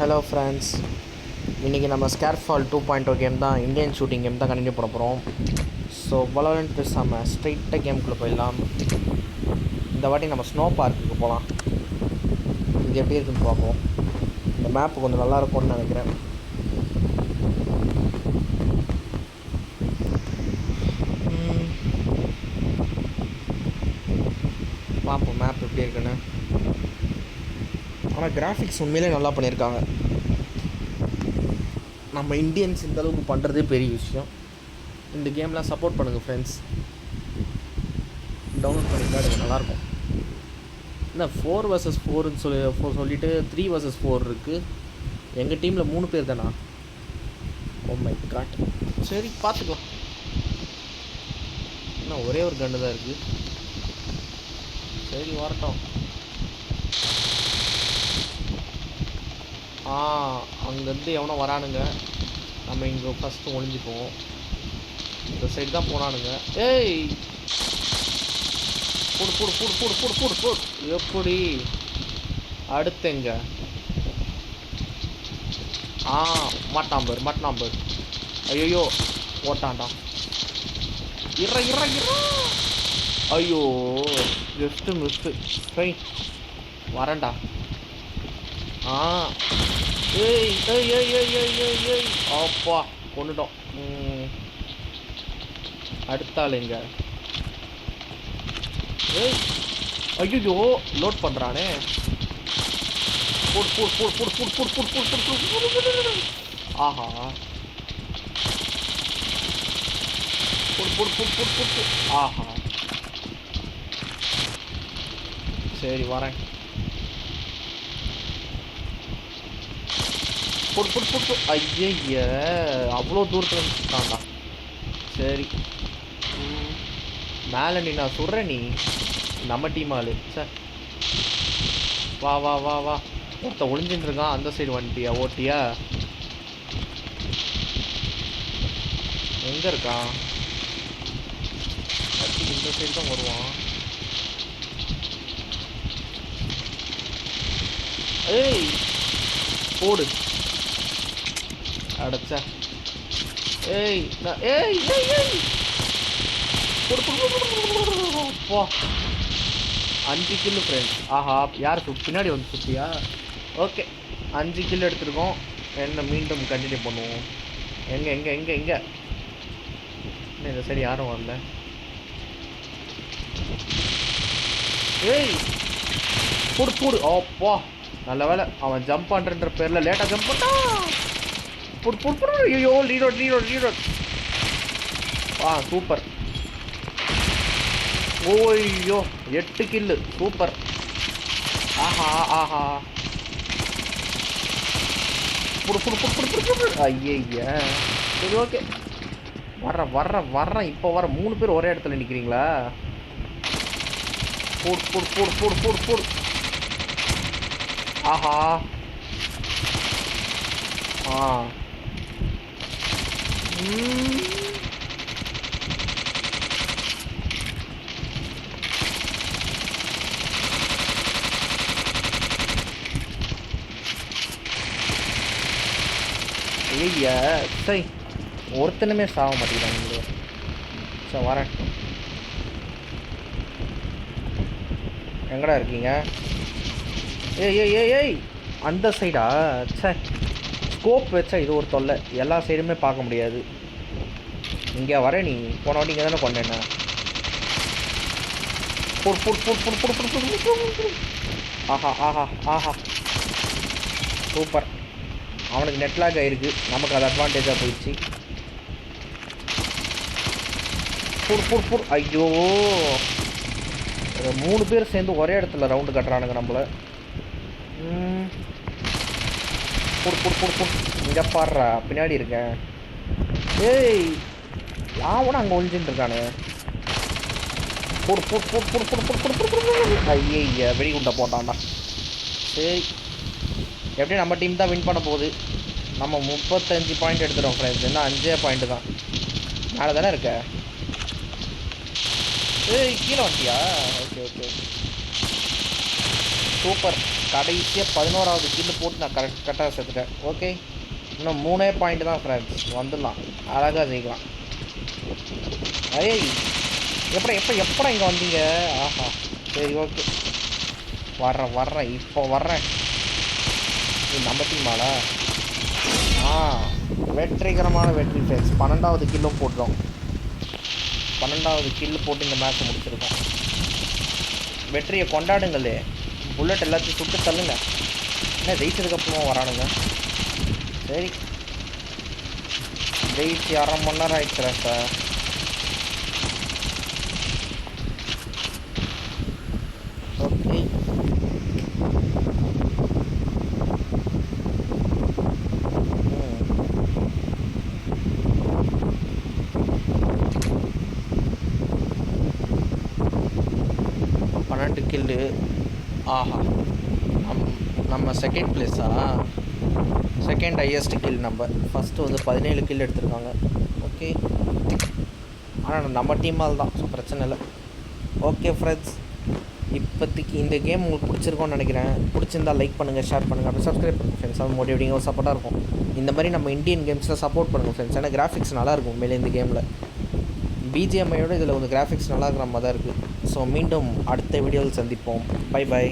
Hello friends, இன்றைக்கி நம்ம ஸ்கேர்ஃபால் 2.0 game தான், இந்தியன் ஷூட்டிங் கேம் தான் கண்டினியூ பண்ண போகிறோம். ஸோ வலோரண்ட் பேசாமல் ஸ்ட்ரைட்டாக கேமுக்குள்ளே போயிடலாம். இந்த வாட்டி நம்ம ஸ்னோ பார்க்குக்கு போகலாம். இது எப்படி இருக்குன்னு பார்ப்போம். இந்த மேப்பு கொஞ்சம் நல்லாயிருக்கும்னு நினைக்கிறேன். பார்ப்போம் மேப் எப்படி இருக்குன்னு. ஆனால் கிராஃபிக்ஸ் உண்மையிலே நல்லா பண்ணியிருக்காங்க. நம்ம இந்தியன்ஸ் இந்த அளவுக்கு பண்ணுறதே பெரிய விஷயம். இந்த கேம்லாம் சப்போர்ட் பண்ணுங்கள் ஃப்ரெண்ட்ஸ். டவுன்லோட் பண்ணி விளையாடுங்க, நல்லாயிருக்கும். இந்த 4 vs 4ன்னு சொல்லிட்டு 3 vs 4 இருக்குது. எங்கள் டீமில் 3 பேர் தானா? Oh my God. சரி பார்த்துக்கலாம். இன்னும் ஒரே ஒரு கன்று தான் இருக்குது. சரி வரட்டும். அங்கேருந்து எவனோ வரானுங்க. நம்ம இங்கே ஃபஸ்ட்டு ஒழிஞ்சிப்போம். இந்த சைடு தான் போனானுங்க. ஏய் போடு போடு போடு போடு போடு போடு போடு. எப்படி அடுத்தங்க? மாட்டாம்பர். ஐயோ ஓட்டான்டா. இற ஐயோ ஜஸ்ட்டு மிஸ்ஸு. சரி வரேன்டா. ஏய் ஏய் ஏய் ஏய் ஏய் ஏய் ஏய் அப்பா கொண்டுட்டோம். அடுத்தாள் எங்க? ஏய் ஐயோ லோட் பண்ணுறானே. போடு போடு போடு போடு போடு போடு போடு போடு போடு போடு. ஆஹா போடு போடு போடு போடு போடு. ஆஹா சரி வரேன். போட்டு போட்டு போட்டு. ஐய அவ்வளோ தூரத்தில் இருந்துட்டான்டா. சரி மேலே நீ நான் சொல்கிறேன். நீ நம்ம டீம் ஆளு சார். வா வா வா வா. ஒருத்த ஒளிஞ்சுட்டு இருக்கான். அந்த சைடு வந்துட்டியா? ஓட்டியா? எங்கே இருக்கான்? இந்த சைடு தான் வருவான். ஏய் போடு அடைச்சா. ஏய் ஏய் ஏய் ஏய் போ. 5 கில்லு ஃப்ரெண்ட்ஸ். ஆஹா யார் பின்னாடி வந்து சுற்றியா? ஓகே 5 கில்லு எடுத்துருக்கோம். என்ன மீண்டும் கண்டினியூ பண்ணுவோம். எங்கே எங்கே எங்கே எங்கே இந்த சரி யாரும் வரல. ஏய் போடு போடு. அப்பா நல்ல வேலை அவன் ஜம்ப் பண்ணுறன்ற பேரில் லேட்டாக ஜம்ப் பண்ணான். போடு போடு போடு. ஐயோ ரீலோட். சூப்பர். ஓய்யோ 8 கில்லு சூப்பர். ஆஹா புடு. ஐய சரி ஓகே வர்றேன். இப்போ வர 3 பேர் ஒரே இடத்துல நிற்கிறீங்களா? போடு. ஆஹா ஐயா சரி ஒருத்தனுமே சாக மாட்டேங்கிறாங்க. சரி வரேன். எங்கடா இருக்கீங்க? ஏய் அந்த சைடா? சரி ஸ்கோப் வச்சா இது ஒரு தொல்லை. எல்லா சைடுமே பார்க்க முடியாது. இங்கே வர நீ போன வாட்டி இங்கே தானே கொண்டேண்ணா. ஆஹா சூப்பர். அவனுக்கு நெட்லாக் ஆகிருக்கு. நமக்கு அது அட்வான்டேஜாக போயிடுச்சு. போடு. ஐயோ 3 பேர் சேர்ந்து ஒரே இடத்துல ரவுண்டு கட்டுறானுங்க நம்மளை. போடு. இங்கே பாடுறா பின்னாடி இருக்கேன். ஏய் யாவனும் அங்கே ஒழிஞ்சுட்டு இருக்கானு. போடு. ஐய வெடிகுண்டை போட்டான்டா. சரி எப்படியும் நம்ம டீம் தான் வின் பண்ண போகுது. நம்ம 35 பாயிண்ட் எடுத்துகிறோம் ஃப்ரெண்ட்ஸ். இன்னும் 5 பாயிண்ட்டு தான். மேலே தானே இருக்க? ஏய் கீழே வந்துட்டியா? Okay super. கடைசியாக 11வது கில்லு போட்டு நான் கரெக்டாக செத்துட்டேன். ஓகே, இன்னும் 3 பாயிண்ட் தான் ஃப்ரெண்ட்ஸ். வந்துடலாம், அழகாக ஜெயிக்கலாம். ஐய், எப்படா இங்கே வந்தீங்க? ஆஹா, சரி ஓகே, வர்றேன் இப்போ வர்றேன். நம்ம டீமாடா? வெற்றிகரமான வெற்றி ஃப்ரெண்ட்ஸ். 12வது கில்லும் போட்டோம். 12வது கில்லு போட்டு இந்த மேட்ச்சை முடிச்சிருக்கோம். வெற்றியை கொண்டாடுங்களே. புல்லட் எல்லாத்தையும் சுட்டு தள்ளுங்க. என்ன ஜெயிச்சதுக்கப்புறமா வரானுங்க? சரி, ஜெயிச்சு 1/2 மணி நேரம் ஆயிடுச்சுரா சார். Okay, kill. ஆஹா, நம்ம செகண்ட் பிளேஸா? Second highest kill. நம்ம ஃபஸ்ட்டு வந்து 17 கில் எடுத்திருக்காங்க. ஓகே, ஆனால் நம்ம டீமால் தான், ஸோ பிரச்சனை இல்லை. ஓகே ஃப்ரெண்ட்ஸ், இப்போதைக்கு இந்த கேம் உங்களுக்கு பிடிச்சிருக்கோன்னு நினைக்கிறேன். பிடிச்சிருந்தால் லைக் பண்ணுங்கள், ஷேர் பண்ணுங்கள், அப்படி சப்ஸ்கிரைப் பண்ணுங்கள் ஃப்ரெண்ட்ஸ். அது மோட்டிவேட்டிங்காக சப்போர்ட்டாக இருக்கும். இந்த மாதிரி நம்ம இந்தியன் கேம்ஸில் சப்போர்ட் பண்ணுங்கள் ஃப்ரெண்ட்ஸ். ஏன்னா கிராஃபிக்ஸ் நல்லாயிருக்கும் மேலே இந்த கேமில். பிஜிஎம்ஐயோட இதில் வந்து கிராஃபிக்ஸ் நல்லா இருக்கிற மாதிரி தான் இருக்குது. ஸோ மீண்டும் அடுத்த வீடியோவில் சந்திப்போம். Bye by.